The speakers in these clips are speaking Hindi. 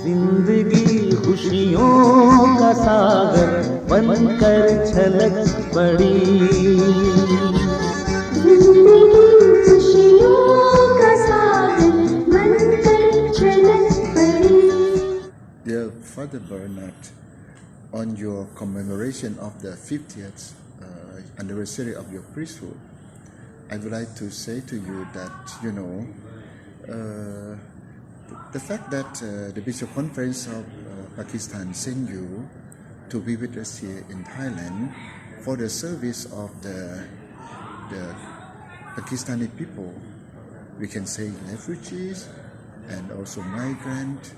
जिंदगी खुशियों का सागर बनकर छलक पड़ी, जिंदगी खुशियों का सागर बनकर छलक पड़ी. Dear Father Bernard, on your commemoration of the 50th anniversary of your priesthood, I would like to say to you that, the fact that the Bishop Conference of Pakistan sent you to be with us here in Thailand for the service of the Pakistani people, we can say refugees and also migrant,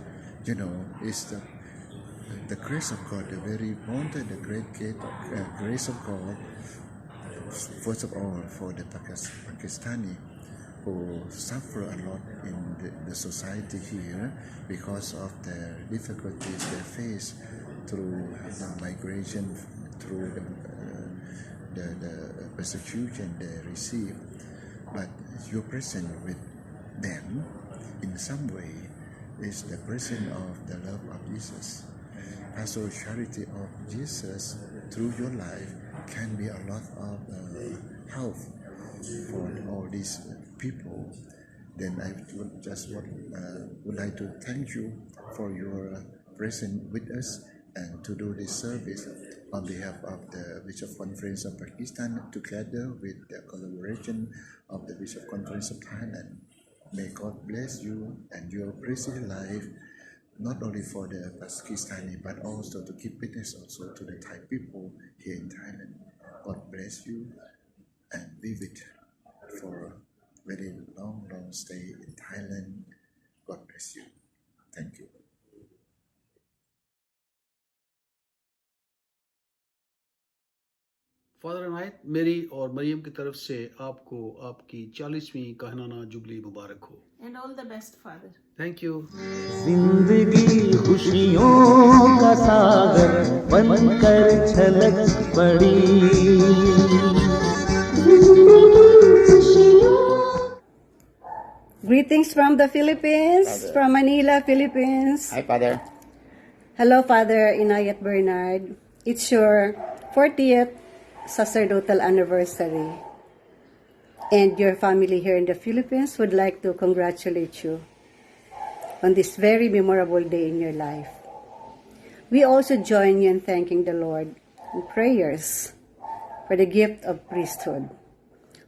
is the grace of God, the very important, the great grace of God, first of all for the Pakistani who suffer a lot in the society here because of the difficulties they face through the migration, through the persecution they receive. But your presence with them in some way is the presence of the love of Jesus. Pastoral charity of Jesus through your life can be a lot of help for all these people. Then I would like to thank you for your presence with us and to do this service on behalf of the Bishop Conference of Pakistan together with the collaboration of the Bishop Conference of Thailand. May God bless you and your precious life, not only for the Pakistani but also to keep witness also to the Thai people here in Thailand. God bless you and be with for a very long stay in Thailand. God bless you. Thank you. Father Anayat, मेरी और मरियम की तरफ से आपको आपकी 40वीं कहनाना जुबली मुबारक हो. And all the best, Father. Thank you. जिंदगी खुशियों का सागर बनकर छलक पड़ी, जिंदगी खुशियों. Greetings from the Philippines, Father. from Manila, Philippines. Hi, Father. Hello, Father Inayat Bernard. It's your 40th sacerdotal anniversary. And your family here in the Philippines would like to congratulate you on this very memorable day in your life. We also join you in thanking the Lord in prayers for the gift of priesthood,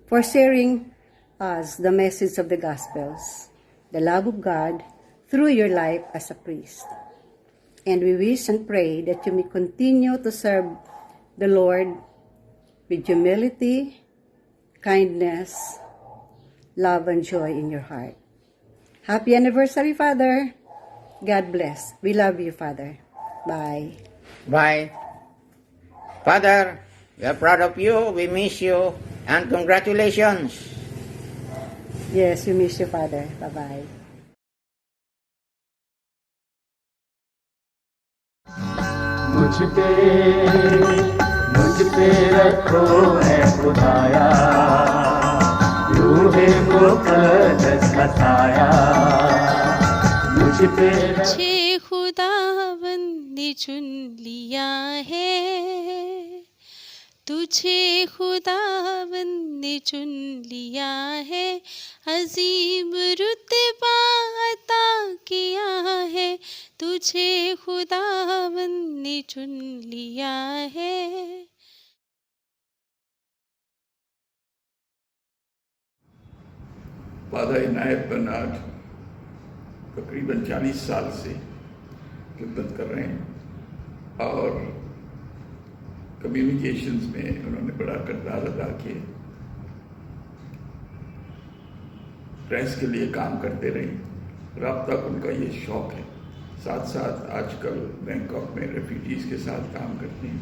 for sharing us the message of the Gospels, the love of God through your life as a priest. And we wish and pray that you may continue to serve the Lord with humility, kindness, love, and joy in your heart. Happy anniversary, Father. God bless. We love you, Father. Bye. Bye. Father, we are proud of you. We miss you. And congratulations. Yes, we miss you, Father. Bye-bye. मुझ पे रखो है खुदाया, रूहे मुक़द्दस का साया, मुझ पे मुझे खुदावंद ने चुन लिया है, तुझे खुदावंद ने चुन लिया है, अजीम रुतबा अता किया है, तुझे खुदावंद ने चुन लिया है. फादर इनायत बर्नार्ड तकरीबन 40 साल से खिदमत कर रहे हैं और कम्युनिकेशंस में उन्होंने बड़ा किरदार अदा किए. प्रेस के लिए काम करते रहे, अब तक उनका ये शौक़ है. साथ साथ आजकल बैंकॉक में रेफ्यूजीज़ के साथ काम करते हैं.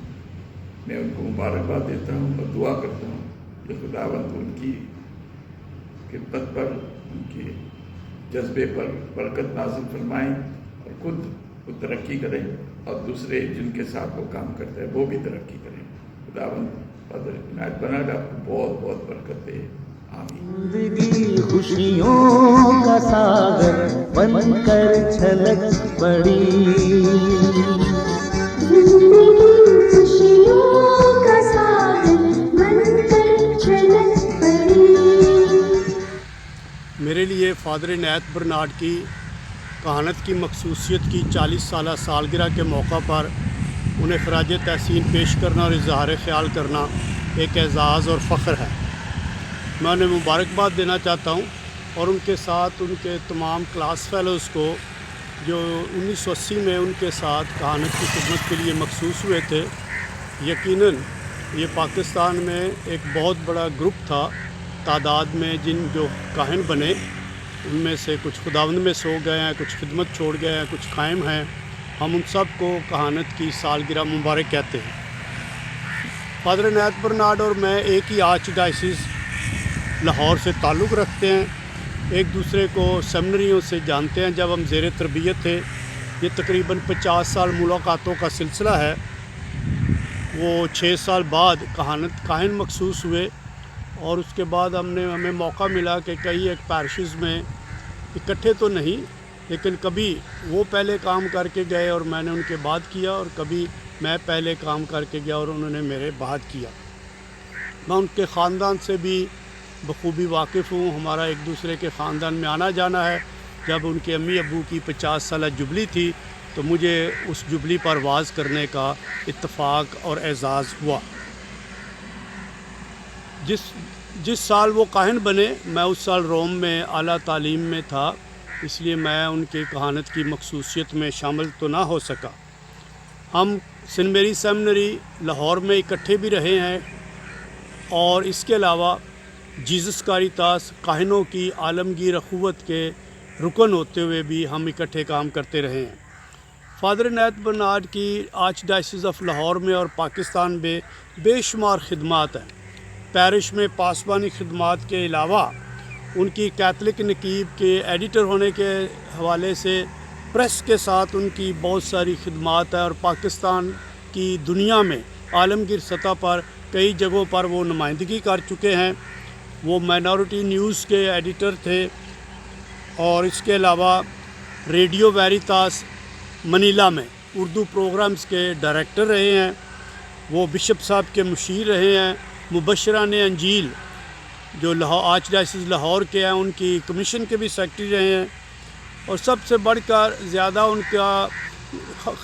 मैं उनको मुबारकबाद देता हूँ और दुआ करता हूँ कि खुदावंद उनकी खिदमत पर, उनके जज्बे पर बरकत नाज़िल फरमाएं और खुद वो तरक्की करें और दूसरे जिनके साथ वो काम करते हैं वो भी तरक्की करें. खुदावंद फादर इनायत बर्नार्ड आपको बहुत बहुत बरकत दे. आमीन. जिंदगी खुशियों का सागर बनकर झलक पड़ी जिंदगी खुशियों का सागर बनकर झलक पड़ी। मेरे लिए फादर इनायत बर्नार्ड की कहानत की मखसूसियत की 40 साला सालगिरह के मौका पर उन्हें खराज तहसीन पेश करना और इजहार ख्याल करना एक एज़ाज़ और फ़ख्र है। मैं उन्हें मुबारकबाद देना चाहता हूँ और उनके साथ उनके तमाम क्लास फेलोज़ को जो 1980 में उनके साथ कहानत की खिदमत के लिए मखसूस हुए थे। यकीनन ये पाकिस्तान में एक बहुत बड़ा ग्रुप था तादाद में जिन जो काहिन बने, उनमें से कुछ खुदावंद में सो गए हैं, कुछ खिदमत छोड़ गए हैं, कुछ कायम हैं। हम उन सब को कहानत की सालगिरह मुबारक कहते हैं। फादर इनायत बर्नार्ड और मैं एक ही आर्च डायसिस लाहौर से ताल्लुक़ रखते हैं, एक दूसरे को सेमिनरियों से जानते हैं। जब हम ज़ेर तरबियत थे, ये तकरीबन 50 साल मुलाकातों का सिलसिला है। वो 6 साल बाद काहिन मखसूस हुए और उसके बाद हमें मौका मिला कि कई एक पैरिशेस में इकट्ठे तो नहीं, लेकिन कभी वो पहले काम करके गए और मैंने उनके बाद किया, और कभी मैं पहले काम करके गया और उन्होंने मेरे बाद किया। मैं उनके ख़ानदान से भी बखूबी वाकिफ़ हूँ। हमारा एक दूसरे के ख़ानदान में आना जाना है। जब उनके अम्मी अब्बू की 50 साला जुबली थी तो मुझे उस जुबली पर वाज़ करने का इत्तफ़ाक और एज़ाज़ हुआ। जिस साल वो काहिन बने, मैं उस साल रोम में आला तालीम में था, इसलिए मैं उनके कहानत की मखसूसियत में शामिल तो ना हो सका। हम सेंट मेरी सेमिनरी लाहौर में इकट्ठे भी रहे हैं और इसके अलावा जीसस कारितास काहिनों की आलमगीर अखुवत के रुकन होते हुए भी हम इकट्ठे काम करते रहे हैं। फादर इनायत बर्नार्ड की आर्च डायसिस ऑफ लाहौर में और पाकिस्तान में बेशुमार खिदमात हैं। पैरिश में पासबानी खिदमात के अलावा उनकी कैथलिक नकीब के एडिटर होने के हवाले से प्रेस के साथ उनकी बहुत सारी खिदमात है और पाकिस्तान की दुनिया में आलमगीर सतह पर कई जगहों पर वो नुमाइंदगी कर चुके हैं। वो माइनॉरिटी न्यूज़ के एडिटर थे और इसके अलावा रेडियो वेरितास मनीला में उर्दू प्रोग्राम्स के डायरेक्टर रहे हैं। वो बिशप साहब के मुशीर रहे हैं। मुबशरान अंजील जो आर्च डायसिस लाहौर के हैं, उनकी कमीशन के भी सेक्रेटरी रहे हैं। और सबसे बढ़कर ज़्यादा उनका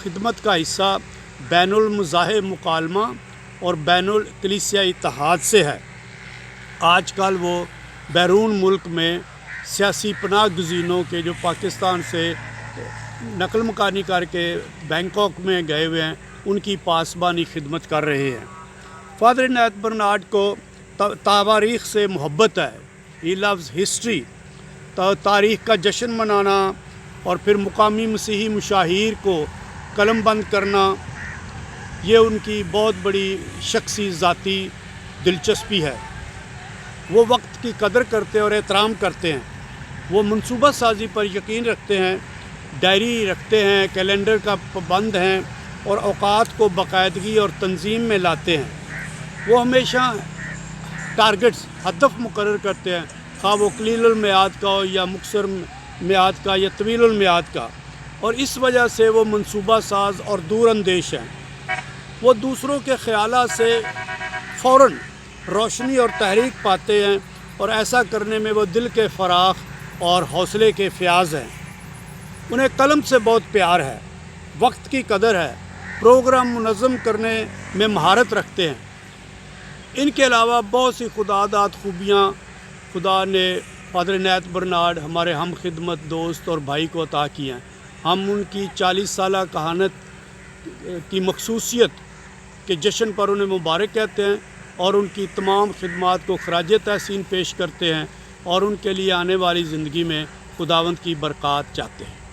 खिदमत का हिस्सा बैनुल मज़ाहिब मुकालमा और बैनुल कलीसिया इत्तेहाद से है। आजकल वो बैरून मुल्क में सियासी पनाह गुज़ीनों के जो पाकिस्तान से नकल मकानी करके बैंकॉक में गए हुए हैं, उनकी पासबानी खिदमत कर रहे हैं। फादर इनायत बर्नार्ड को तारीख़ से मोहब्बत है। He loves history. तारीख़ का जश्न मनाना और फिर मुकामी मसीही मुशाहिर को कलम बंद करना, ये उनकी बहुत बड़ी शख्सी ज़ाती दिलचस्पी है। वो वक्त की कदर करते और एहतराम करते हैं। वो मनसूबा साजी पर यकीन रखते हैं, डायरी रखते हैं, कैलेंडर का पाबंद हैं और औकात को बाकायदगी और तंजीम में लाते हैं। वो हमेशा टारगेट्स हदफ मुकर्रर करते हैं, खा वो कलीलुल मियाद का हो या मुक्सर मियाद का या तवीलुल मियाद का, और इस वजह से वो मनसूबा साज और दूर अंदेश हैं। वो दूसरों के ख़यालात से फ़ौरन रोशनी और तहरीक पाते हैं और ऐसा करने में वो दिल के फ़राख और हौसले के फ़याज़ हैं। उन्हें कलम से बहुत प्यार है, वक्त की कदर है, प्रोग्राम मुनज़्ज़म करने में महारत रखते हैं। इनके अलावा बहुत सी खुदादात खूबियाँ खुदा ने फादर इनायत बर्नार्ड हमारे हम खिदमत दोस्त और भाई को अता की हैं। हम उनकी 40 साला कहानत की मखसूसियत के जश्न पर उन्हें मुबारक कहते हैं और उनकी तमाम खिदमात को खराज तहसीन पेश करते हैं और उनके लिए आने वाली ज़िंदगी में खुदावंद की बरक़ात चाहते हैं।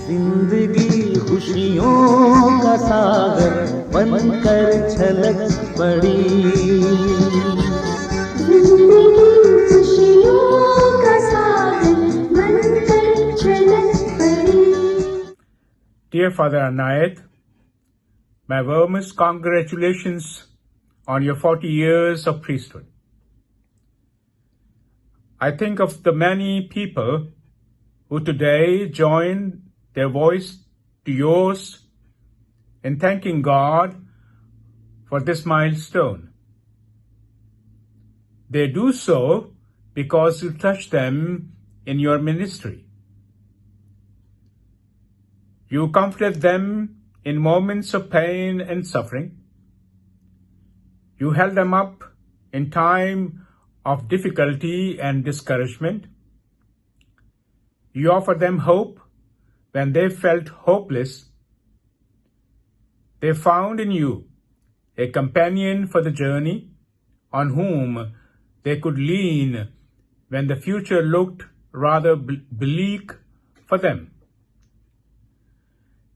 जिंदगी खुशियों का सागर बनकर छलक पड़ी जिंदगी खुशियों का सागर बनकर छलक पड़ी। Dear Father Inayat, my warmest congratulations on your 40 years of priesthood. I think of the many people who today join their voice to yours in thanking God for this milestone. They do so because you touch them in your ministry. You comforted them in moments of pain and suffering. You held them up in time of difficulty and discouragement. You offered them hope when they felt hopeless. They found in you a companion for the journey on whom they could lean when the future looked rather bleak for them.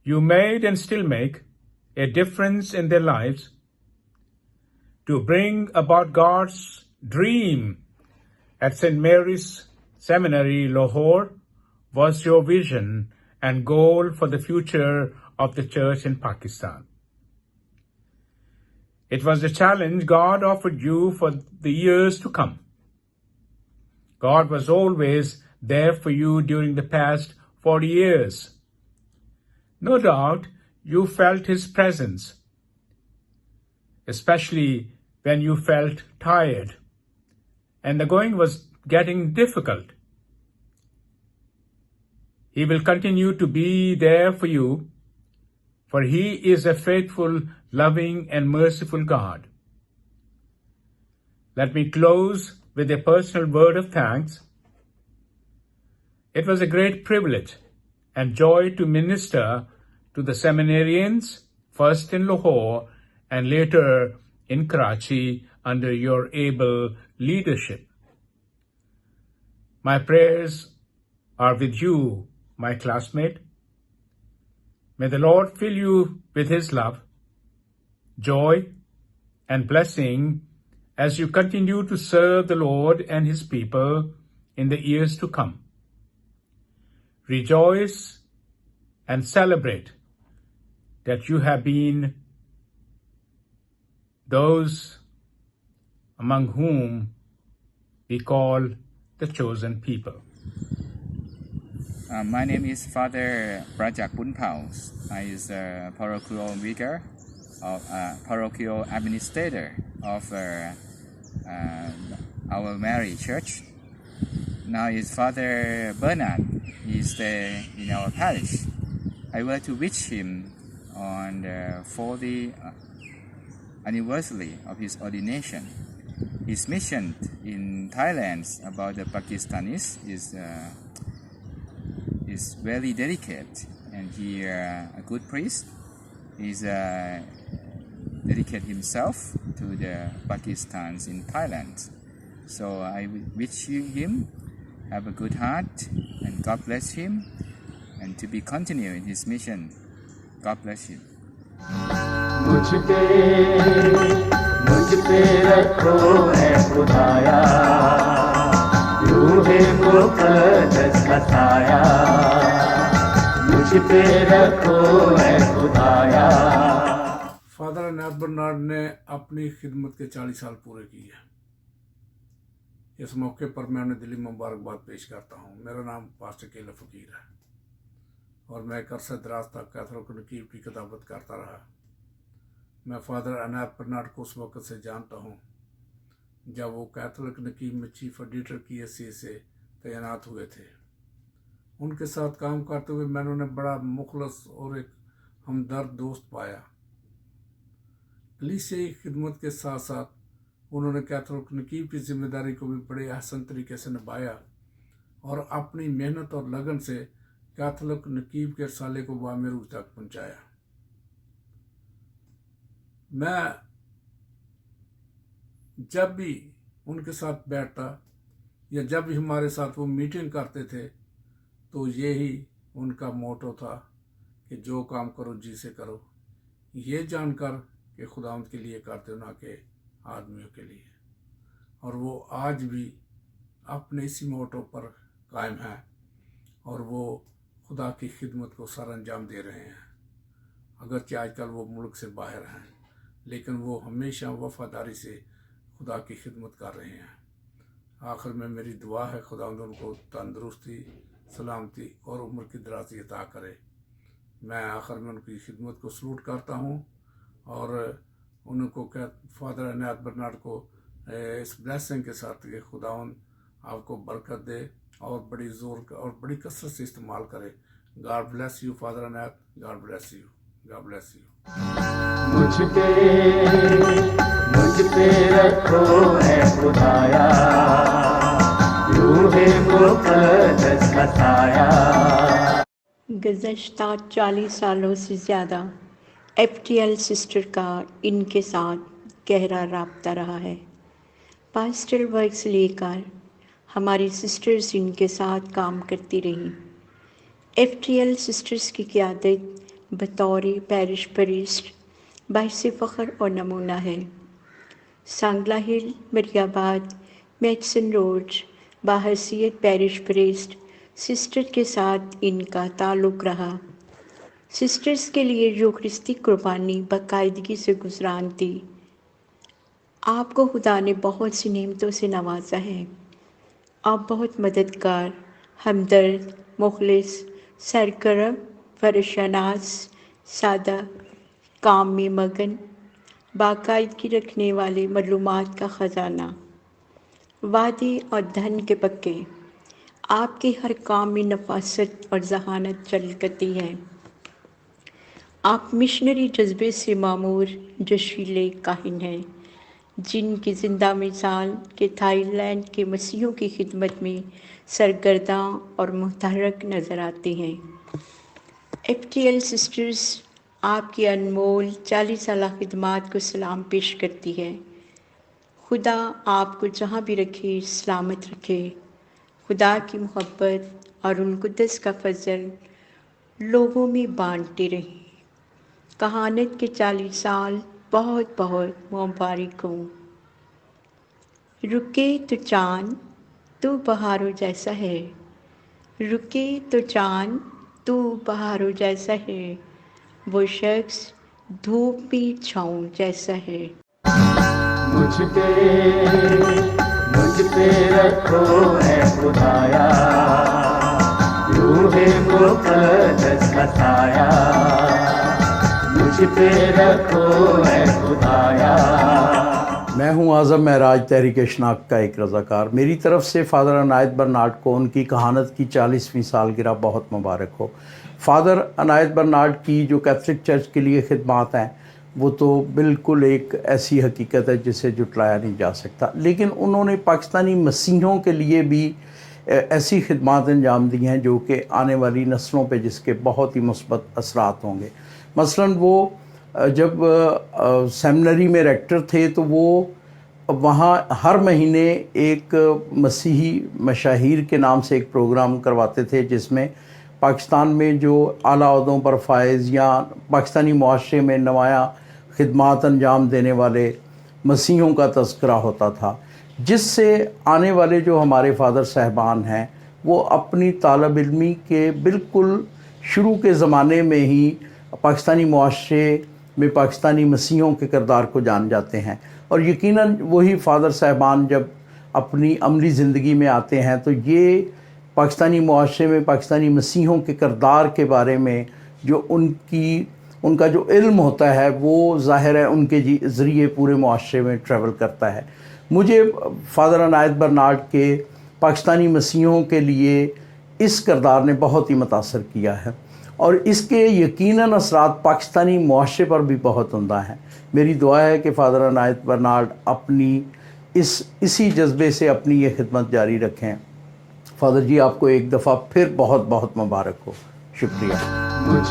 You made and still make a difference in their lives. To bring about God's dream at St. Mary's Seminary, Lahore, was your vision and goal for the future of the church in Pakistan. It was the challenge God offered you for the years to come. God was always there for you during the past 40 years. No doubt you felt His presence, especially when you felt tired and the going was getting difficult. He will continue to be there for you, for He is a faithful, loving, and merciful God. Let me close with a personal word of thanks. It was a great privilege and joy to minister to the seminarians, first in Lahore and later in Karachi under your able leadership. My prayers are with you, my classmate. May the Lord fill you with His love, joy, and blessing as you continue to serve the Lord and His people in the years to come. Rejoice and celebrate that you have been those among whom we call the chosen people. My name is Father Prajak Bunpaus. I is a parochial vicar, parochial administrator of our Mary Church. Now is Father Bernard. He is in our parish. I would like to wish him on the 40th anniversary of his ordination. His mission in Thailand about the Pakistanis is very delicate, and he a good priest. He's dedicate himself to the Pakistans in Thailand. So I wish him have a good heart, and God bless him, and to be continue in his mission. God bless you. मुझ पे रखो है खुदाया, रूहे मुक़द्दस का साया, मुझ पे रखो है खुदाया। फादर अनायत बर्नार्ड ने अपनी खिदमत के 40 साल पूरे किए। इस मौके पर मैं उन्हें दिली मुबारकबाद पेश करता हूँ। मेरा नाम पास्टर केला फकीर है और मैं एक अरसा दराज तक कैथोलिक नकीब की किताबत करता रहा। मैं फादर अनायत बर्नार्ड को उस वक़्त से जानता हूँ जब वो कैथोलिक नकीब में चीफ एडिटर की हैसियत से तैनात हुए थे। उनके साथ काम करते हुए मैंने उन्हें बड़ा मुखलस और एक हमदर्द दोस्त पाया। कलीसिया की खिदमत के साथ साथ उन्होंने कैथोलिक नकीब की जिम्मेदारी को भी बड़े अहसन तरीके से निभाया और अपनी मेहनत और लगन से कैथोलिक नकीब के रसाले को बामरूज तक पहुँचाया। मैं जब भी उनके साथ बैठता या जब भी हमारे साथ वो मीटिंग करते थे तो यही उनका मोटो था कि जो काम करो जी से करो, ये जानकर कि खुदावंद के लिए करते हो ना कि आदमियों के लिए। और वो आज भी अपने इसी मोटो पर कायम है और वो खुदा की खिदमत को सर अंजाम दे रहे हैं। अगरचे आजकल वो मुल्क से बाहर हैं, लेकिन वो हमेशा वफादारी से खुदा की खिदमत कर रहे हैं। आखिर में मेरी दुआ है खुदावंद उनको तंदुरुस्ती, सलामती और उम्र की दराज़ी अता करे। मैं आखिर में उनकी खिदमत को सलूट करता हूँ और उनको फादर अनायत बर्नार्ड को इस ब्लेसिंग के साथ कि खुदावन आपको बरकत दे और बड़ी ज़ोर और बड़ी कसरत से इस्तेमाल करे। God bless you father Anayat, God bless you, God bless you. मुझ पे रखो है खुदाया, रूहे मुक़द्दस का साया। गुज़श्ता 40 सालों से ज़्यादा FTL सिस्टर का इनके साथ गहरा राब्ता रहा है। पास्टरल वर्क से लेकर हमारी सिस्टर्स इनके साथ काम करती रहीं। FTL सिस्टर्स की क़यादत बतौर पैरिश प्रीस्ट बाइस फ़ख्र और नमूना है। सांगला हिल, मरियाबाद, मेडसन रोड बाहैसियत पैरिश प्रीस्ट सिस्टर के साथ इनका ताल्लुक़ रहा। सिस्टर्स के लिए यूखरिस्ती कुर्बानी बाकायदगी से गुजरान थी। आपको खुदा ने बहुत सी नेमतों से नवाजा है। आप बहुत मददगार, हमदर्द, मुखलिस, सरगर्म, फरशनास, सादा, काम में मगन, बाकायदगी रखने वाले, मालूमात का ख़जाना, वादे और धन के पक्के। आपके हर काम में नफासत और जहानत चलकती है। आप मिशनरी जज्बे से मामूर जशीले काहिन हैं, जिनकी ज़िंदा मिसाल के थाईलैंड के मसीहों की खिदमत में सरगर्दा और मुतहर्रिक नज़र आते हैं। FTL सिस्टर्स आपकी अनमोल 40 साला खिदमात को सलाम पेश करती है। खुदा आपको जहाँ भी रखे सलामत रखे। खुदा की मोहब्बत और उन कुद्दस का फजल लोगों में बांटते रहे। कहानत के 40 साल बहुत बहुत मुबारक हों। रुके तो चाँद तू बहारों जैसा है, रुके तो चाँद तू बहारों जैसा है, वो शख्स धूप में छाँव जैसा है। मुझ पे रखो है खुदाया, रूहे मुक़द्दस का साया। मुझ पे रखो है खुदाया। मैं हूं आज़म महराज तहरीक शनाख्त का एक रज़ाकार। मेरी तरफ से फ़ादर अनायत बर्नार्ड को उनकी कहानत की 40वीं सालगिरह बहुत मुबारक हो। फ़ादर अनायत बर्नार्ड की जो कैथलिक चर्च के लिए खिदमात हैं वो तो बिल्कुल एक ऐसी हकीकत है जिसे जुटलाया नहीं जा सकता, लेकिन उन्होंने पाकिस्तानी मसीहों के लिए भी ऐसी खिदमात अंजाम दी हैं जो कि आने वाली नस्लों पे जिसके बहुत ही मुस्बत असरात होंगे। मसलन वो जब सेमिनरी में रेक्टर थे तो वो वहाँ हर महीने एक मसीही मशाहिर के नाम से एक प्रोग्राम करवाते थे जिसमें पाकिस्तान में जो आला ओहदों पर फायज़ या पाकिस्तानी मुआशरे में नुमायाँ खिदमात अंजाम देने वाले मसीहों का तज़किरा होता था, जिससे आने वाले जो हमारे फ़ादर साहबान हैं वो अपनी तालब इल्मी के बिल्कुल शुरू के ज़माने में ही पाकिस्तानी मुआशरे में पाकिस्तानी मसीहों के किरदार को जान जाते हैं। और यकीनन वही फ़ादर साहबान जब अपनी अमली ज़िंदगी में आते हैं तो ये पाकिस्तानी मुआशरे में पाकिस्तानी मसीहों के किरदार के बारे में जो उनका जो इल्म होता है वो ज़ाहिर है उनके ज़रिए पूरे मुआशरे में ट्रैवल करता है। मुझे फ़ादर अनायत बर्नार्ड के पाकिस्तानी मसीहों के लिए इस किरदार ने बहुत ही मुतासर किया है और इसके यकीनन असरात पाकिस्तानी मुआशरे पर भी बहुत उम्दा हैं। मेरी दुआ है कि फ़ादर अनायत बर्नार्ड अपनी इसी जज्बे से अपनी ये खिदमत जारी रखें। फ़ादर जी आपको एक दफ़ा फिर बहुत बहुत मुबारक हो। शुक्रिया। मुझ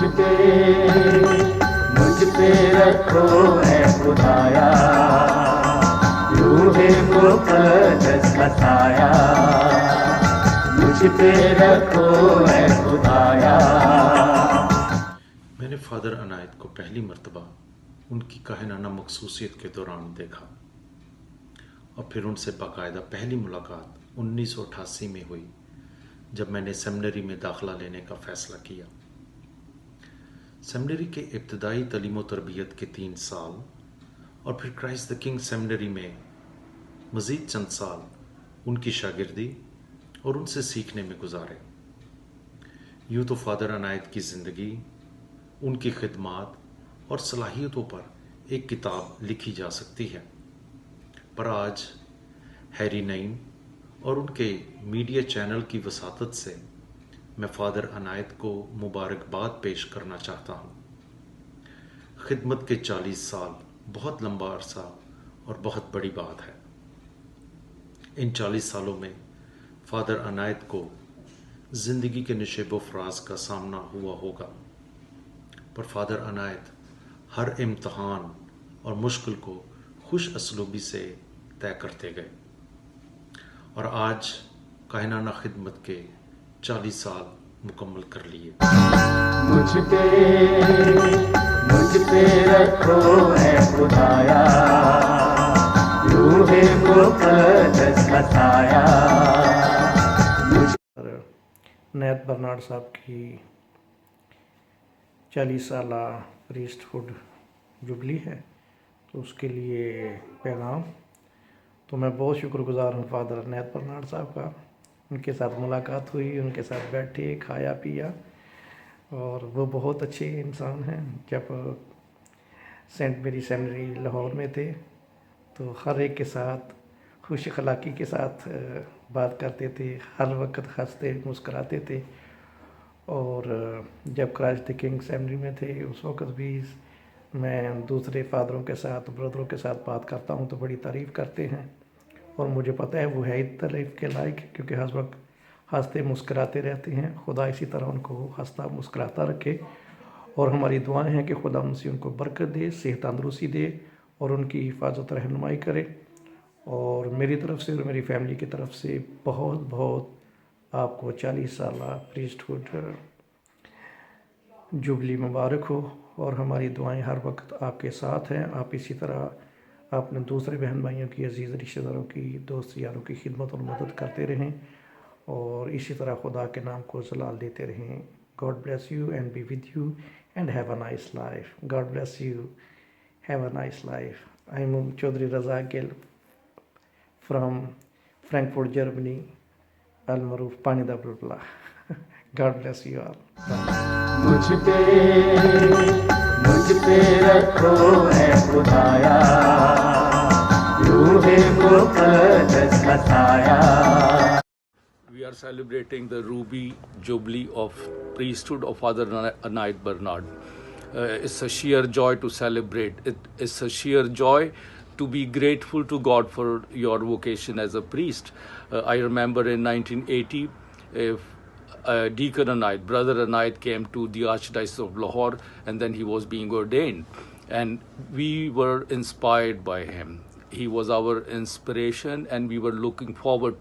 पे रखो है खुदाया, रूहे मुक़द्दस का साया। मुझ पे रखो है खुदाया। मैंने फ़ादर अनायत को पहली मर्तबा उनकी काहिनाना मखसूसियत के दौरान देखा और फिर उनसे बाकायदा पहली मुलाकात 1988 में हुई जब मैंने सेमिनरी में दाखिला लेने का फ़ैसला किया। सेमिनरी के इब्तदाई तालीम व तरबियत के 3 साल और फिर क्राइस्ट द किंग सेमिनरी में मज़ीद चंद साल उनकी शागिर्दी और उनसे सीखने में गुजारे। यूँ तो फादर अनायत की ज़िंदगी, उनकी खिदमात और सलाहियतों पर एक किताब लिखी जा सकती है, पर आज हैरी नईम और उनके मीडिया चैनल की वसातत से मैं फादर अनायत को मुबारकबाद पेश करना चाहता हूँ। खिदमत के 40 साल बहुत लंबा अरसा और बहुत बड़ी बात है। इन 40 सालों में फादर अनायत को ज़िंदगी के नशेबो फराज का सामना हुआ होगा, पर फादर अनायत हर इम्तहान और मुश्किल को खुश असलूबी से तय करते गए और आज कायनाना खिदमत के 40 साल मुकम्मल कर लिए। मुझ पे रखो है खुदाया, रूहे मुक़द्दस का साया। अनायत बर्नार्ड साहब की 40 साला प्रीस्टहुड जुबली है, तो उसके लिए पैगाम। तो मैं बहुत शुक्रगुजार हूँ फादर अनायत बर्नार्ड साहब का। उनके साथ मुलाकात हुई, उनके साथ बैठे, खाया पिया, और वो बहुत अच्छे इंसान हैं। जब सेंट मेरी सेमिनरी लाहौर में थे तो हर एक के साथ खुश अखलाक़ी के साथ बात करते थे, हर वक्त हंसते मुस्कराते थे। और जब क्राइस्ट द किंग सेमिनरी में थे उस वक्त भी मैं दूसरे फादरों के साथ, ब्रदरों के साथ बात करता हूँ तो बड़ी तारीफ़ करते हैं, और मुझे पता है वो है तारीफ़ के लायक, क्योंकि हर वक्त हंसते मुस्कराते रहते हैं। खुदा इसी तरह उनको हंसता मुस्कराता रखे, और हमारी दुआएं हैं कि खुदा उनसे उनको बरकत दे, सेहत तंदुरुस्ती दे और उनकी हिफाजत रहनुमाई करे। और मेरी तरफ से और मेरी फैमिली की तरफ से बहुत बहुत आपको 40 साल प्रीस्टहुड जुबली मुबारक हो, और हमारी दुआएं हर वक्त आपके साथ हैं। आप इसी तरह अपने दूसरे बहन भाइयों की, अजीज़ रिश्तेदारों की, दोस्त यारों की खिदमत और मदद करते रहें, और इसी तरह खुदा के नाम को जलाल देते रहें। God bless you and be with you and have a nice life. God bless you. Have a nice life. I am Chaudhry Raza Gill from Frankfurt, Germany. Al-Maruf Panida Brutla. God bless you all. मुझ पे रखो है खुदाया, रूहे मुक़द्दस का साया। We are celebrating the Ruby Jubilee of priesthood of Father Anayat Bernard. It's a sheer joy to celebrate. It's a sheer joy to be grateful to God for your vocation as a priest. I remember in 1980, Deacon Anayat, Brother Anayat, came to the Archdiocese of Lahore, and then he was being ordained. And we were inspired by him. He was our inspiration, and we were looking forward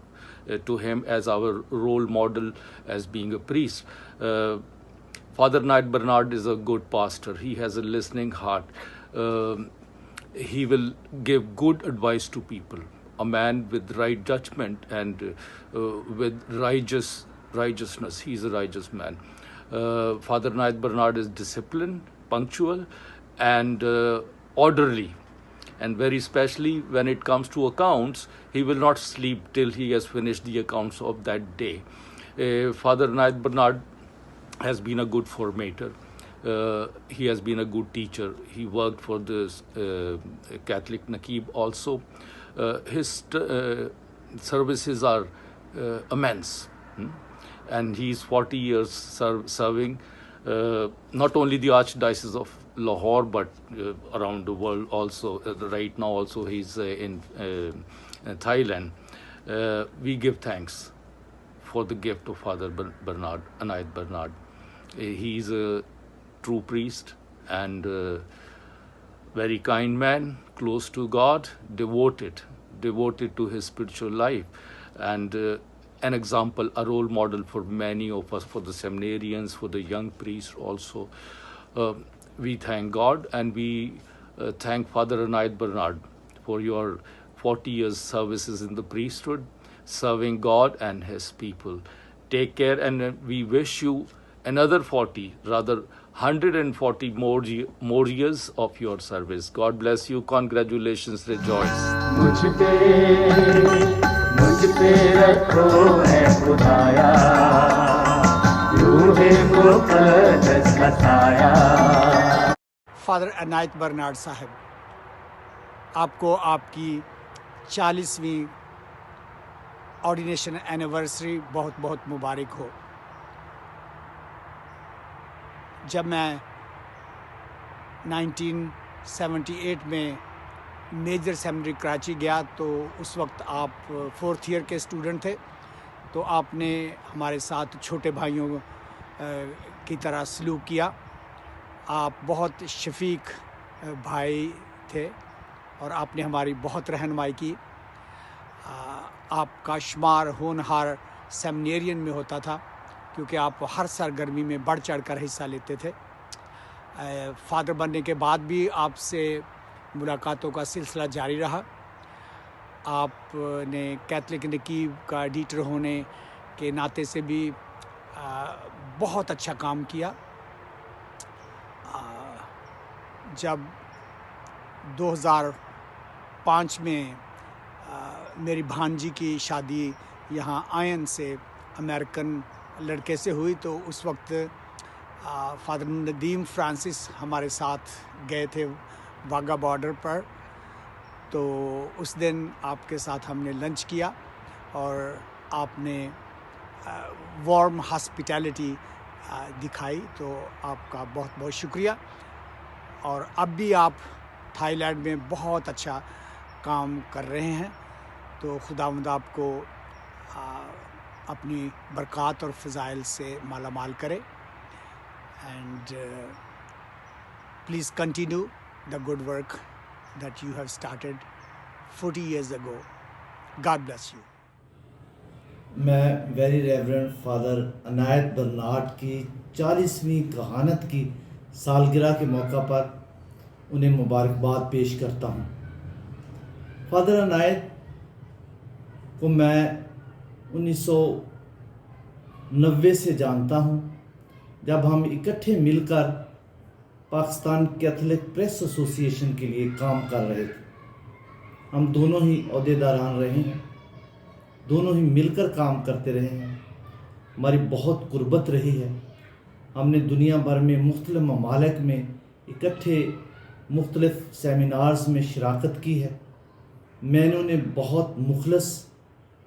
to him as our role model as being a priest. Father Anayat Bernard is a good pastor. He has a listening heart. He will give good advice to people. A man with right judgment and with righteousness. He's a righteous man. Father Anayat Bernard is disciplined, punctual, and orderly. And very especially when it comes to accounts, he will not sleep till he has finished the accounts of that day. Father Anayat Bernard has been a good formator. He has been a good teacher. He worked for this Catholic Nakib also. His services are immense. And he's 40 years serving not only the Archdiocese of Lahore, but around the world also. Right now also he's in Thailand. We give thanks for the gift of Father Bernard, Anayat Bernard. He's a true priest and very kind man, close to God, devoted to his spiritual life, and an example, a role model for many of us, for the seminarians, for the young priests also. We thank God, and we thank Father Anayat Bernard for your 40 years services in the priesthood, serving God and his people. Take care, and we wish you another 40, rather 140 more years of your service. God bless you. Congratulations. Rejoice. मुझ पे रखो है खुदाया, रूहे फादर अनायत बर्नार्ड साहब, आपको आपकी 40वीं ऑर्डिनेशन एनिवर्सरी बहुत बहुत मुबारक हो। जब मैं 1978 में मेजर सेमिनरी कराची गया तो उस वक्त आप 4th ईयर के स्टूडेंट थे, तो आपने हमारे साथ छोटे भाइयों की तरह सलूक किया। आप बहुत शफीक भाई थे और आपने हमारी बहुत रहनुमाई की। आपका शुमार होनहार सेमिनेरियन में होता था क्योंकि आप हर सरगर्मी में बढ़ चढ़ कर हिस्सा लेते थे। फादर बनने के बाद भी आपसे मुलाकातों का सिलसिला जारी रहा। आपने कैथलिक नकीब का एडिटर होने के नाते से भी बहुत अच्छा काम किया। जब 2005 में मेरी भांजी की शादी यहाँ आयन से अमेरिकन लड़के से हुई तो उस वक्त फादर नदीम फ्रांसिस हमारे साथ गए थे वाघा बॉर्डर पर। तो उस दिन आपके साथ हमने लंच किया और आपने वार्म हॉस्पिटैलिटी दिखाई, तो आपका बहुत बहुत शुक्रिया। और अब भी आप थाईलैंड में बहुत अच्छा काम कर रहे हैं, तो खुदावंद आपको अपनी बरक़ात और फ़ज़ाइल से माला माल करे। And please continue the good work that you have started 40 years ago. God bless you. मैं very reverend father Anayat Bernard की 40वीं कहानत की सालगिरह के मौका पर उन्हें मुबारकबाद पेश करता हूँ। फादर अनायत को मैं 1990 से जानता हूँ, जब हम इकट्ठे मिलकर पाकिस्तान कैथोलिक प्रेस एसोसिएशन के लिए काम कर रहे थे। हम दोनों ही ओहदेदारान रहे हैं, दोनों ही मिलकर काम करते रहे हैं। हमारी बहुत कुर्बत रही है। हमने दुनिया भर में मुख्तलिफ ममालिक में इकट्ठे मुख्तलिफ सेमिनार्स में शिराकत की है। मैंने उन्हें बहुत मुखलस,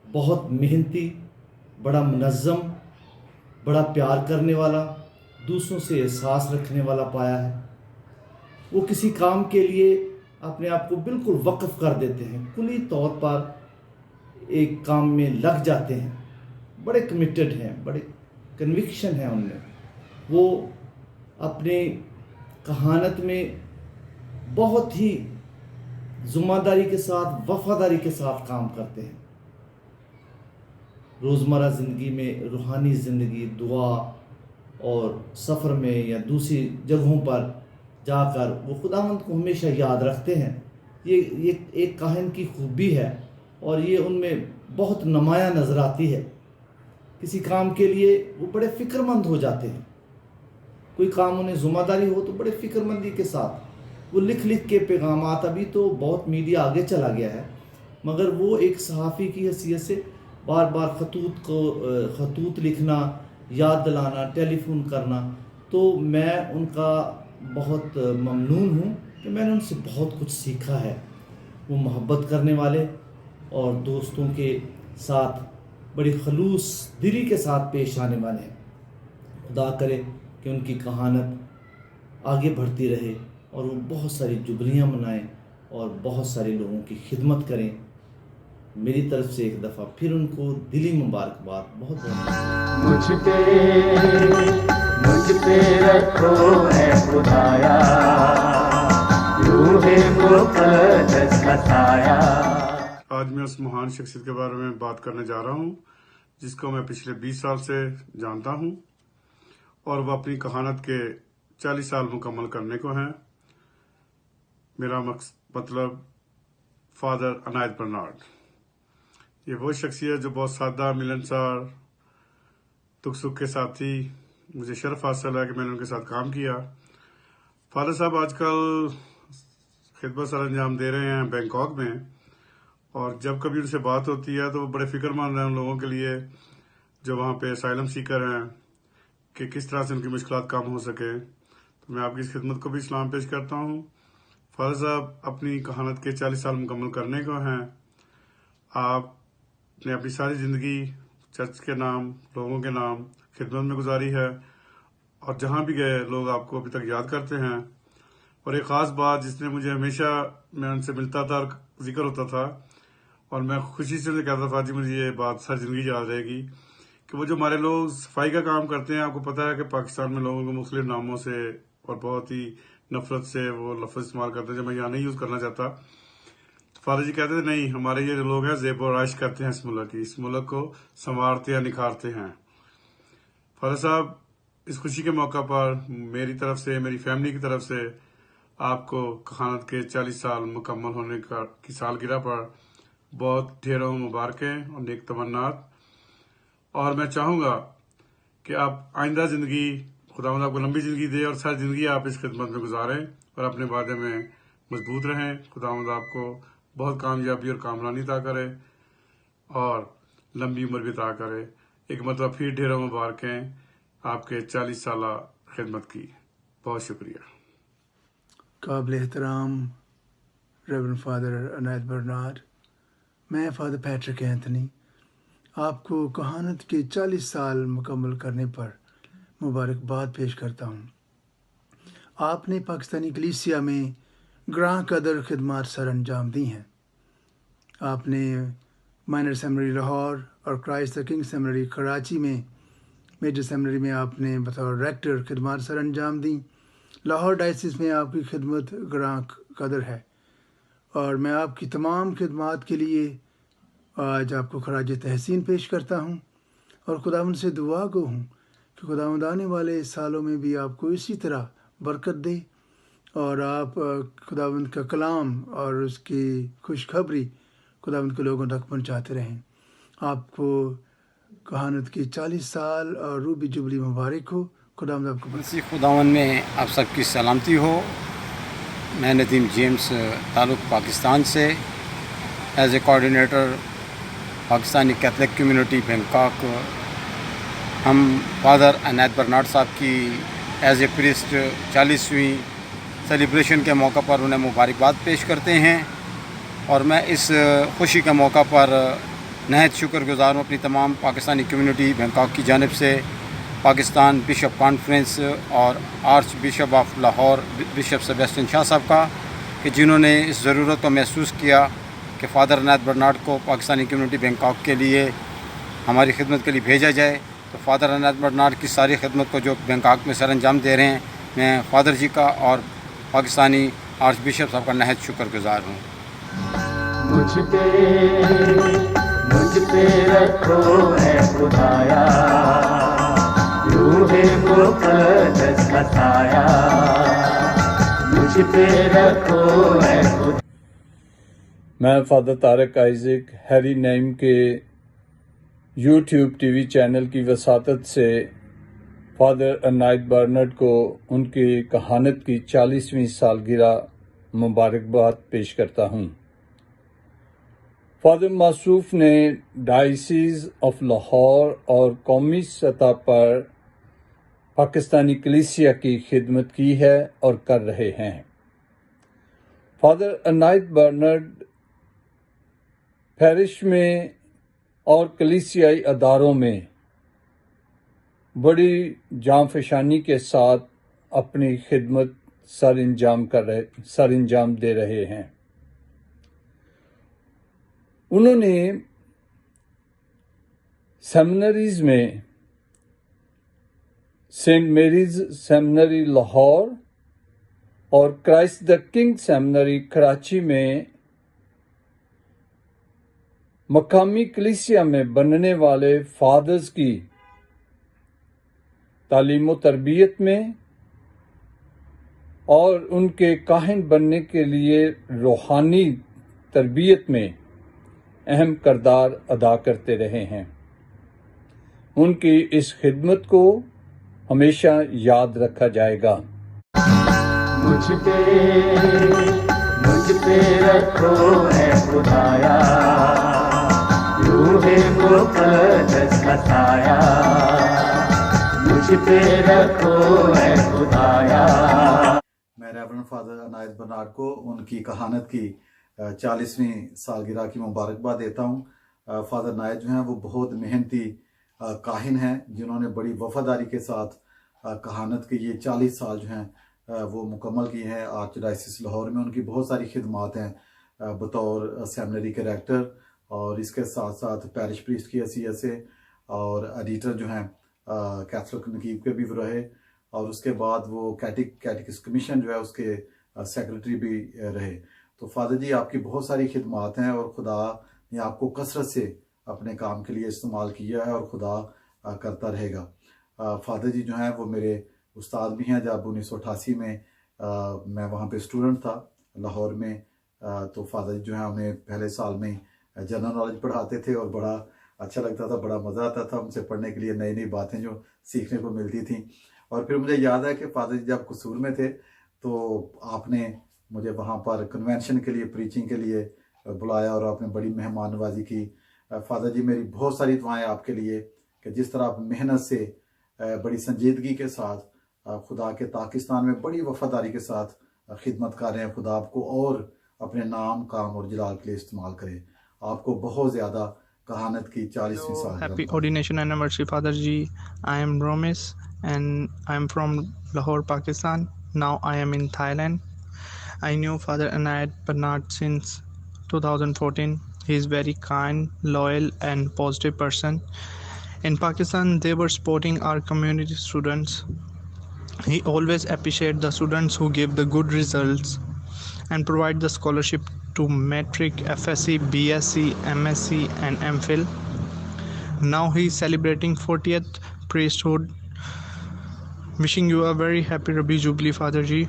बहुत मेहनती, बड़ा मुनज़्ज़म, बड़ा प्यार करने वाला, दूसरों से एहसास रखने वाला पाया है। वो किसी काम के लिए अपने आप को बिल्कुल वक्फ कर देते हैं, कुली तौर पर एक काम में लग जाते हैं, बड़े कमिटेड हैं, बड़े कन्विक्शन है उनमें। वो अपने कहानत में बहुत ही ज़िम्मेदारी के साथ, वफ़ादारी के साथ काम करते हैं। रोज़मर्रा ज़िंदगी में, रूहानी ज़िंदगी, दुआ और सफ़र में या दूसरी जगहों पर जाकर वो खुदावंद को हमेशा याद रखते हैं। ये एक काहिन की खूबी है और ये उनमें बहुत नुमायाँ नज़र आती है। किसी काम के लिए वो बड़े फ़िक्रमंद हो जाते हैं। कोई काम उन्हें ज़िम्मेदारी हो तो बड़े फ़िक्रमंदी के साथ वो लिख लिख के पैगामात, अभी तो बहुत मीडिया आगे चला गया है, मगर वो एक सहाफ़ी की हैसियत से बार बार खतूत लिखना, याद दिलाना, टेलीफोन करना, तो मैं उनका बहुत ममनून हूँ कि मैंने उनसे बहुत कुछ सीखा है। वो मोहब्बत करने वाले और दोस्तों के साथ बड़ी खलूस दिली के साथ पेश आने वाले हैं। खुदा करे कि उनकी कहानत आगे बढ़ती रहे और वो बहुत सारी जुबलियाँ मनाएं और बहुत सारे लोगों की खिदमत करें। मेरी तरफ से एक दफ़ा फिर उनको दिली मुबारकबाद। बहुत मुझ पे रखो है खुदाया, रूहे मुक़द्दस का साया। आज मैं उस महान शख्सियत के बारे में बात करने जा रहा हूँ जिसको मैं पिछले 20 साल से जानता हूँ और वह अपनी कहानत के 40 साल मुकम्मल करने को हैं। मेरा मतलब फादर अनायत बर्नार्ड। ये वो शख्सियत जो बहुत सादा, मिलनसार, दुख सुख के साथी, मुझे शर्फ हासिल है कि मैंने उनके साथ काम किया। फादर साहब आजकल खिदमत सर अंजाम दे रहे हैं बैंकॉक में, और जब कभी उनसे बात होती है तो वो बड़े फिक्रमंद हैं उन लोगों के लिए जो वहाँ पे असाइलम सीकर हैं कि किस तरह से उनकी मुश्किलात कम हो सके। तो मैं आपकी इस खिदमत को भी सलाम पेश करता हूँ। फादर साहब अपनी कहानत के 40 साल मुकम्मल करने को हैं। आपने अपनी सारी ज़िंदगी चर्च के नाम, लोगों के नाम खिदमत में गुजारी है और जहाँ भी गए लोग आपको अभी तक याद करते हैं। और एक ख़ास बात जिसने मुझे हमेशा, मैं उनसे मिलता था और जिक्र होता था और मैं खुशी से उनसे कहता था, जी मुझे ये बात सारी ज़िंदगी याद रहेगी, कि वो जो हमारे लोग सफाई का काम करते हैं। आपको पता है कि पाकिस्तान में लोगों को मुख्तलिफ नामों से और बहुत ही नफरत से वो लफ्ज़ इस्तेमाल करते हैं जो मैं यहाँ नहीं यूज़ करना चाहता। तो फादर जी कहते थे नहीं, हमारे ये लोग हैं ज़ेब और आइश करते हैं इस मुल्क को संवारते हैं, निखारते हैं। फादर साहब इस खुशी के मौका पर मेरी तरफ से, मेरी फैमिली की तरफ से आपको कहानत के 40 साल मुकम्मल होने की सालगिरह पर बहुत ढेरों मुबारकें और नेक तमन्नात। और मैं चाहूँगा कि आप आइंदा ज़िंदगी, खुदावंद आपको लंबी ज़िंदगी दे और सारी ज़िंदगी आप इस खिदमत में गुजारें और अपने वादे में मजबूत रहें। खुदावंद आपको बहुत कामयाबी और कामरानी अता करे और लंबी उम्र भी अता करे। एक मतलब फिर ढेरों मुबारकें आपके 40 साल खिदमत की। बहुत शुक्रिया। काबिल एहतराम रेवरेंड फादर अनायत बर्नार्ड, मैं फादर पैट्रिक एंथनी आपको कहानत के 40 साल मुकम्मल करने पर मुबारकबाद पेश करता हूँ। आपने पाकिस्तानी कलीसिया में ग्रां कदर खिदमत सर अंजाम दी हैं। आपने माइनर सेमिनरी लाहौर और Christ the king seminary Karachi में, मेजर सेमिनरी में आपने बतौर रेक्टर खिदमत सर अंजाम दी। लाहौर डायसिस में आपकी खिदमत ग्रां कदर है और मैं आपकी तमाम खिदमत के लिए आज आपको खराज तहसीन पेश करता हूँ और खुदावंद से दुआ गो हूँ कि खुदावंद आने वाले सालों में भी आपको इसी तरह बरकत दे और आप खुदावंद का कलाम और उसकी खुशखबरी खुदावंद के लोगों तक पहुँचाते रहें। आपको कहानत की 40 साल और रूबी जुबली मुबारक हो। खुदावंद आपको खुदावंद में आप सबकी सलामती हो। मैं नदीम जेम्स ताल्लुक पाकिस्तान से as a coordinator Pakistani Catholic community Bangkok, हम फादर अनायत बर्नार्ड साहब की एज ए प्रीस्ट 40वीं सेलिब्रेशन के मौका पर उन्हें मुबारकबाद पेश करते हैं और मैं इस खुशी के मौका पर नहायत शुक्रगुज़ार हूँ अपनी तमाम पाकिस्तानी कम्युनिटी बैंकॉक की जानिब से, पाकिस्तान बिशप कॉन्फ्रेंस और arch bishop of Lahore bishop Sebastian Shah साहब का, कि जिन्होंने इस ज़रूरत को महसूस किया कि फ़ादर अनायत बर्नार्ड को पाकिस्तानी कम्युनिटी बैंकॉक के लिए हमारी खिदमत के लिए भेजा जाए। तो फ़ादर अनायत बर्नार्ड की सारी खिदमत को जो बैंकॉक में सर अंजाम दे रहे हैं, मैं फ़ादर जी का और पाकिस्तानी आर्च बिशप साहब का नहायत शुक्रगुज़ार हूँ। मुझ पे रखो है खुदाया, रूहे मुक़द्दस का साया, मुझ पे रखो है खुदा। मैं फादर तारक आइज़िक हैरी नईम के यूट्यूब टीवी चैनल की वसातत से फादर अनायत बर्नार्ड को उनकी कहानत की 40वीं सालगिरह मुबारकबाद पेश करता हूँ। फादर मासूफ ने डायसिस ऑफ लाहौर और कौमी सतह पर पाकिस्तानी कलीसिया की खिदमत की है और कर रहे हैं। फादर अनायत बर्नार्ड पैरिश में और कलीसियाई अदारों में बड़ी जांफशानी के साथ अपनी खिदमत सर अंजाम दे रहे हैं। उन्होंने सेमिनरीज में सेंट मेरीज सेमिनरी लाहौर और Christ the king seminary Karachi में मकामी कलीसिया में बनने वाले फादर्स की तालीम व तरबियत में और उनके काहिन बनने के लिए रूहानी तरबियत में अहम किरदार अदा करते रहे हैं। उनकी इस खिदमत को हमेशा याद रखा जाएगा। मुझ पे रखो है खुदाया, रूहे मुक़द्दस का साया, मुझ पे रखो है खुदाया। रेवरेंड फादर अनायत बर्नार्ड को उनकी कहानत की 40वीं सालगिरह की मुबारकबाद देता हूँ। फादर अनायत जो हैं वो बहुत मेहनती काहिन हैं जिन्होंने बड़ी वफादारी के साथ कहानत के ये 40 साल जो हैं वो मुकम्मल किए हैं। आर्चडायसिस लाहौर में उनकी बहुत सारी खिदमात हैं बतौर सेमिनरी के रेक्टर, और इसके साथ साथ पैरिश प्रीस्ट की हैसियत से और एडिटर जो हैं कैथलिक नकीब के भी रहे, और उसके बाद वो कैटिकस कमीशन जो है उसके सेक्रेटरी भी रहे। तो फादर जी आपकी बहुत सारी खिदमात हैं और खुदा ने आपको कसरत से अपने काम के लिए इस्तेमाल किया है और खुदा करता रहेगा। फादर जी जो हैं वो मेरे उस्ताद भी हैं। जब 1988 में मैं वहाँ पे स्टूडेंट था लाहौर में, तो फादर जी जो हैं हमें पहले साल में जनरल नॉलेज पढ़ाते थे और बड़ा अच्छा लगता था, बड़ा मज़ा आता था उनसे पढ़ने के लिए, नई नई बातें जो सीखने को मिलती थी। और फिर मुझे याद है कि फादर जी जब कसूर में थे तो आपने मुझे वहाँ पर कन्वेंशन के लिए प्रीचिंग के लिए बुलाया और आपने बड़ी मेहमान नवाजी की। फादर जी मेरी बहुत सारी दुआएं आपके लिए कि जिस तरह आप मेहनत से बड़ी संजीदगी के साथ खुदा के पाकिस्तान में बड़ी वफादारी के साथ खिदमत कर रहे हैं, खुदा आपको और अपने नाम काम और जलाल के लिए इस्तेमाल करे। आपको बहुत ज़्यादा कहानत की 40वीं साल। Happy ordination anniversary, Father Ji. I am Romesh and I am from Lahore, Pakistan. Now I am in Thailand. I knew Father Anayat Bernard since 2014. He is very kind, loyal and positive person. In Pakistan, they were supporting our community students. He always appreciated the students who give the good results and provide the scholarship to Matric, FSc, BSc, MSc and MPhil. Now he is celebrating 40th priesthood. Wishing you a very happy Rabi Jubilee, Father Ji.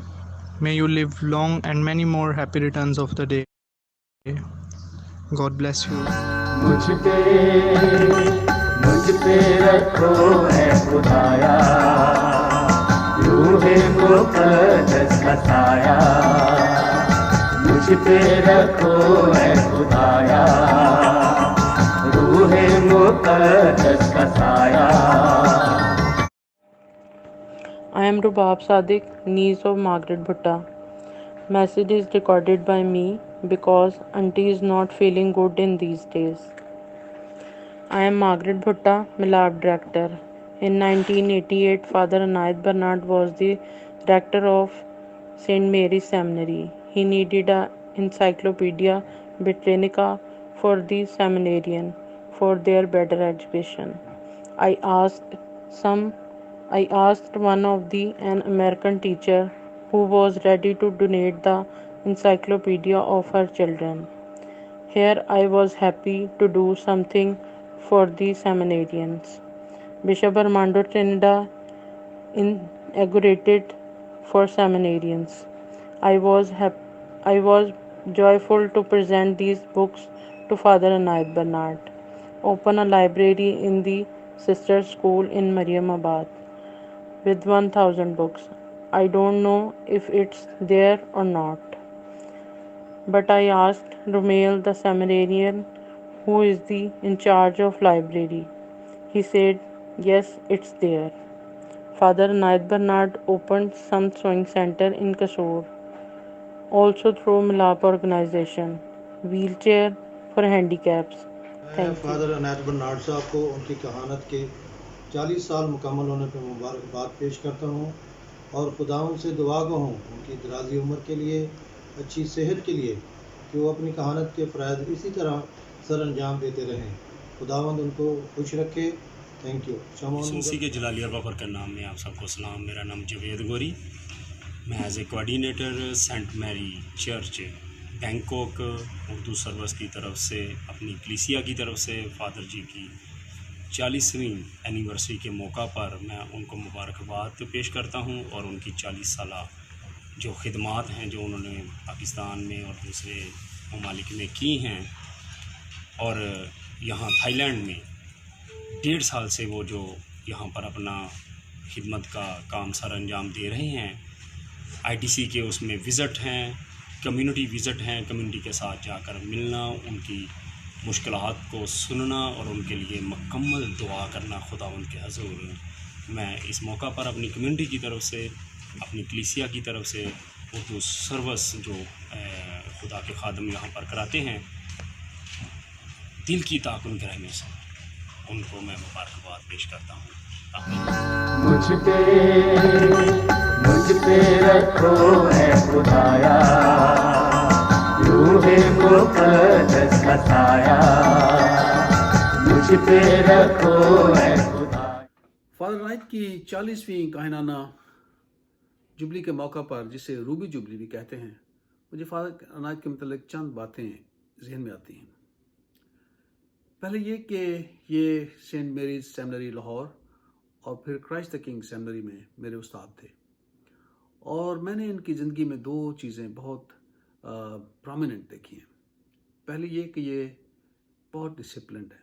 May you live long and many more happy returns of the day. God bless you. मुझ पे रखो है खुदाया, रूहे मुक़द्दस का साया। मुझ पे रखो है खुदाया, रूहे मुक़द्दस का साया। I am Rubab Sadiq, niece of Margaret Bhutta. Message is recorded by me because auntie is not feeling good in these days. I am Margaret Bhutta, Milab director. In 1988, Father Anayat Bernard was the rector of St. Mary's Seminary. He needed an encyclopedia Britannica for the seminarian for their better education. I asked one of an American teacher who was ready to donate the encyclopedia of her children. Here I was happy to do something for the seminarians. Bishop Armando Trinidad inaugurated for seminarians. I was joyful to present these books to Father Anayat Bernard. Open a library in the sister school in Mariamabad with 1000 books. I don't know if it's there or not. But I asked Romail, the seminarian, who is in charge of library. He said, yes, it's there. Father Anayat Bernard opened some sewing center in Kasur, also through Milap organization, wheelchair for handicaps. Thank you. Father Anayat Bernard साहब को उनकी कहानत के 40 साल मुकम्मल होने पर मुबारकबाद पेश करता हूँ और खुदावंद से दुआ गो हूँ उनकी दराजी उम्र के लिए, अच्छी सेहत के लिए, कि वो अपनी कहानत के फ़राइज़ इसी तरह सर अंजाम देते रहें। खुदावंद उनको खुश रखे। Thank you. शमसी के जलालिया बाबर के नाम में आप सबको सलाम। मेरा नाम जवेद गोरी, मैं as a coordinator Saint Mary church Bangkok Urdu service की तरफ से, अपनी कलीसिया की तरफ से फादर जी की 40वीं एनिवर्सरी के मौका पर मैं उनको मुबारकबाद पेश करता हूं और उनकी 40 साल जो खिदमात हैं जो उन्होंने पाकिस्तान में और दूसरे ममालिक में की हैं, और यहाँ थाईलैंड में 1.5 साल से वो जो यहाँ पर अपना खिदमत का काम सर अंजाम दे रहे हैं। आईटीसी के उसमें विज़िट हैं, कम्युनिटी विज़िट हैं, कम्युनिटी के साथ जाकर मिलना, उनकी मुश्किलात को सुनना और उनके लिए मुकम्मल दुआ करना खुदावंद के हज़ूर। मैं इस मौका पर अपनी कम्युनिटी की तरफ से, अपनी कलीसिया की तरफ से उर्दू सर्विस जो खुदा के खादम यहाँ पर कराते हैं, दिल की ताकुन रहने से उनको मैं मुबारकबाद पेश करता हूँ। मुझ पे रखो है खुदाया रूहे मुक़द्दस का साया, मुझ पे रखो है खुदा। फादर अनायत की 40वीं काहिनाना जुबली के मौका पर, जिसे रूबी जुबली भी कहते हैं, मुझे फादर अनायत के मतलब चंद बातें जहन में आती हैं। पहले ये कि ये सेंट मेरीज सेमिनरी लाहौर और फिर क्राइस्ट द किंग सेमिनरी में मेरे उस्ताद थे, और मैंने इनकी ज़िंदगी में दो चीज़ें बहुत प्रोमिनेंट देखी हैं। पहले ये कि ये बहुत डिसिप्लिन्ड है,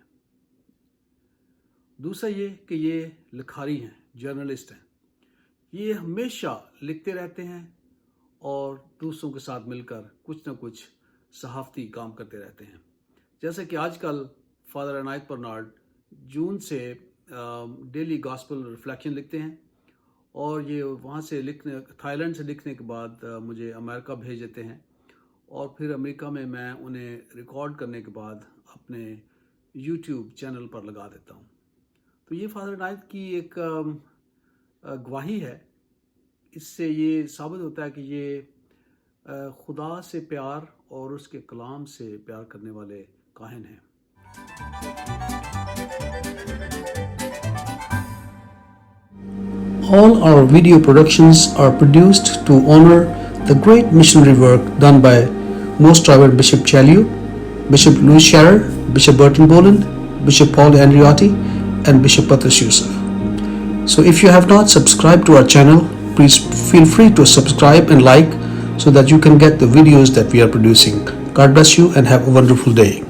दूसरा ये कि ये लिखारी हैं, जर्नलिस्ट हैं। ये हमेशा लिखते रहते हैं और दूसरों के साथ मिलकर कुछ ना कुछ सहाफ़ती काम करते रहते हैं। जैसे कि आजकल फादर अनायत बर्नार्ड जून से डेली गॉस्पल रिफ्लेक्शन लिखते हैं, और ये वहाँ से लिखने, थाईलैंड से लिखने के बाद मुझे अमेरिका भेज देते हैं, और फिर अमेरिका में मैं उन्हें रिकॉर्ड करने के बाद अपने यूट्यूब चैनल पर लगा देता हूँ। तो ये फादर अनायत की एक गवाही है। इससे ये साबित होता है कि ये खुदा से प्यार और उसके कलाम से प्यार करने वाले काहिन हैं। All our video productions are produced to honor the great missionary work done by Most Reverend Bishop Chelliu, Bishop Louis Scherer, Bishop Burton Boland, Bishop Paul Andriotti, and Bishop Patrice Youssef. So if you have not subscribed to our channel, please feel free to subscribe and like so that you can get the videos that we are producing. God bless you and have a wonderful day.